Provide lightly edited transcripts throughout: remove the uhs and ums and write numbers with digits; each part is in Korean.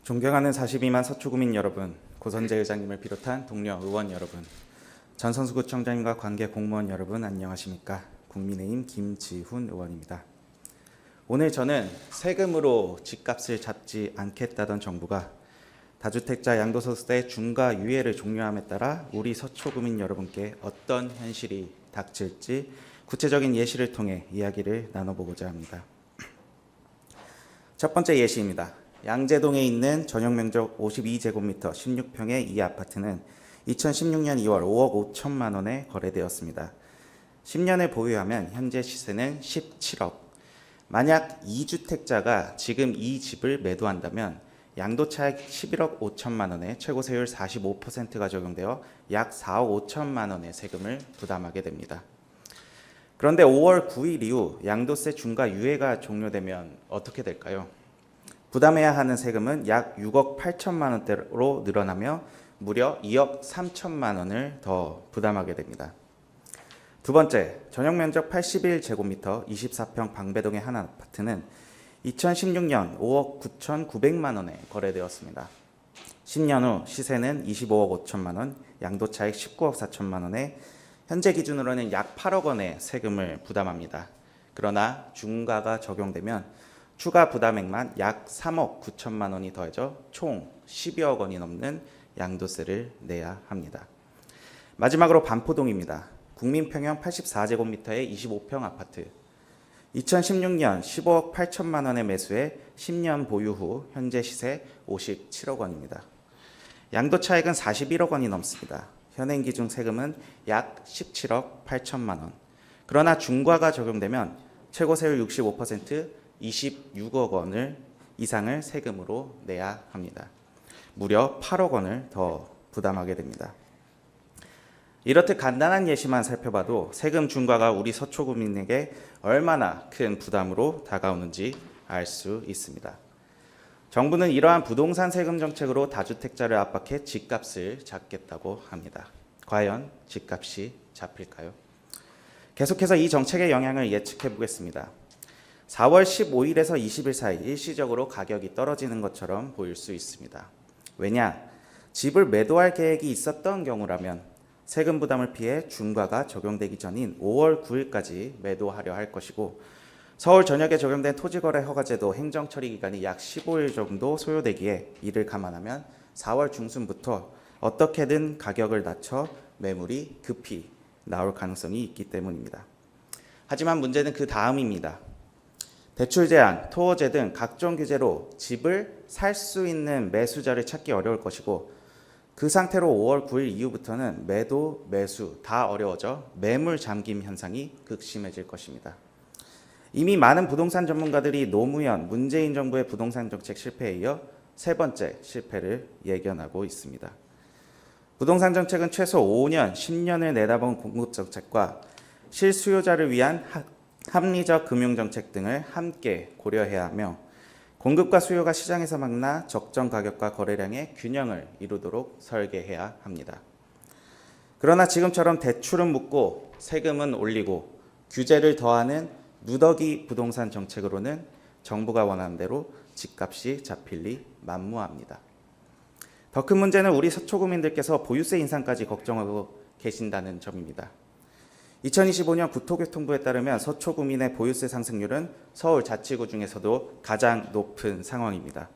존경하는 42만 서초구민 여러분, 고선재 의장님을 비롯한 동료 의원 여러분, 전선수구청장님과 관계 공무원 여러분 안녕하십니까? 국민의힘 김지훈 의원입니다. 오늘 저는 세금으로 집값을 잡지 않겠다던 정부가 다주택자 양도소득세 중과 유예를 종료함에 따라 우리 서초구민 여러분께 어떤 현실이 닥칠지 구체적인 예시를 통해 이야기를 나눠보고자 합니다. 첫 번째 예시입니다. 양재동에 있는 전용면적 52제곱미터 16평의 이 아파트는 2016년 2월 5억 5천만 원에 거래되었습니다. 10년을 보유하면 현재 시세는 17억. 만약 2주택자가 지금 이 집을 매도한다면 양도차익 11억 5천만 원에 최고세율 45%가 적용되어 약 4억 5천만 원의 세금을 부담하게 됩니다. 그런데 5월 9일 이후 양도세 중과 유예가 종료되면 어떻게 될까요? 부담해야 하는 세금은 약 6억 8천만 원대로 늘어나며 무려 2억 3천만 원을 더 부담하게 됩니다. 두 번째, 전용면적 81제곱미터 24평 방배동의 한 아파트는 2016년 5억 9,900만 원에 거래되었습니다. 10년 후 시세는 25억 5천만 원, 양도차익 19억 4천만 원에 현재 기준으로는 약 8억 원의 세금을 부담합니다. 그러나 중과가 적용되면 추가 부담액만 약 3억 9천만 원이 더해져 총 12억 원이 넘는 양도세를 내야 합니다. 마지막으로 반포동입니다. 국민평형 84제곱미터의 25평 아파트. 2016년 15억 8천만 원의 매수에 10년 보유 후 현재 시세 57억 원입니다. 양도차익은 41억 원이 넘습니다. 현행 기준 세금은 약 17억 8천만 원. 그러나 중과가 적용되면 최고세율 65%, 26억 원을 이상을 세금으로 내야 합니다. 무려 8억 원을 더 부담하게 됩니다. 이렇듯 간단한 예시만 살펴봐도 세금 중과가 우리 서초구민에게 얼마나 큰 부담으로 다가오는지 알 수 있습니다. 정부는 이러한 부동산 세금 정책으로 다주택자를 압박해 집값을 잡겠다고 합니다. 과연 집값이 잡힐까요? 계속해서 이 정책의 영향을 예측해 보겠습니다. 4월 15일에서 20일 사이 일시적으로 가격이 떨어지는 것처럼 보일 수 있습니다. 왜냐? 집을 매도할 계획이 있었던 경우라면 세금 부담을 피해 중과가 적용되기 전인 5월 9일까지 매도하려 할 것이고, 서울 전역에 적용된 토지거래 허가제도 행정처리 기간이 약 15일 정도 소요되기에 이를 감안하면 4월 중순부터 어떻게든 가격을 낮춰 매물이 급히 나올 가능성이 있기 때문입니다. 하지만 문제는 그 다음입니다. 대출 제한, 토어제 등 각종 규제로 집을 살 수 있는 매수자를 찾기 어려울 것이고, 그 상태로 5월 9일 이후부터는 매도, 매수 다 어려워져 매물 잠김 현상이 극심해질 것입니다. 이미 많은 부동산 전문가들이 노무현, 문재인 정부의 부동산 정책 실패에 이어 세 번째 실패를 예견하고 있습니다. 부동산 정책은 최소 5년, 10년을 내다본 공급 정책과 실수요자를 위한 합리적 금융 정책 등을 함께 고려해야 하며, 공급과 수요가 시장에서 만나 적정 가격과 거래량의 균형을 이루도록 설계해야 합니다. 그러나 지금처럼 대출은 묶고 세금은 올리고 규제를 더하는 누더기 부동산 정책으로는 정부가 원하는 대로 집값이 잡힐 리 만무합니다. 더 큰 문제는 우리 서초구민들께서 보유세 인상까지 걱정하고 계신다는 점입니다. 2025년 국토교통부에 따르면 서초구민의 보유세 상승률은 서울 자치구 중에서도 가장 높은 상황입니다.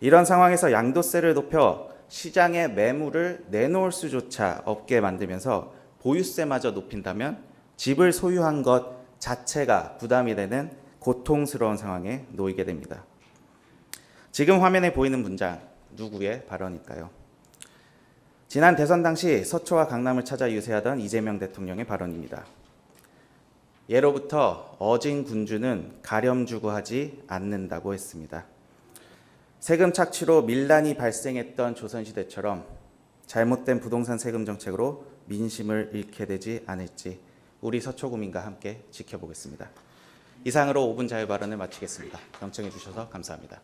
이런 상황에서 양도세를 높여 시장에 매물을 내놓을 수조차 없게 만들면서 보유세마저 높인다면 집을 소유한 것 자체가 부담이 되는 고통스러운 상황에 놓이게 됩니다. 지금 화면에 보이는 문장, 누구의 발언일까요? 지난 대선 당시 서초와 강남을 찾아 유세하던 이재명 대통령의 발언입니다. 예로부터 어진 군주는 가렴주구하지 않는다고 했습니다. 세금 착취로 밀란이 발생했던 조선시대처럼 잘못된 부동산 세금 정책으로 민심을 잃게 되지 않을지 우리 서초구민과 함께 지켜보겠습니다. 이상으로 5분 자유 발언을 마치겠습니다. 경청해 주셔서 감사합니다.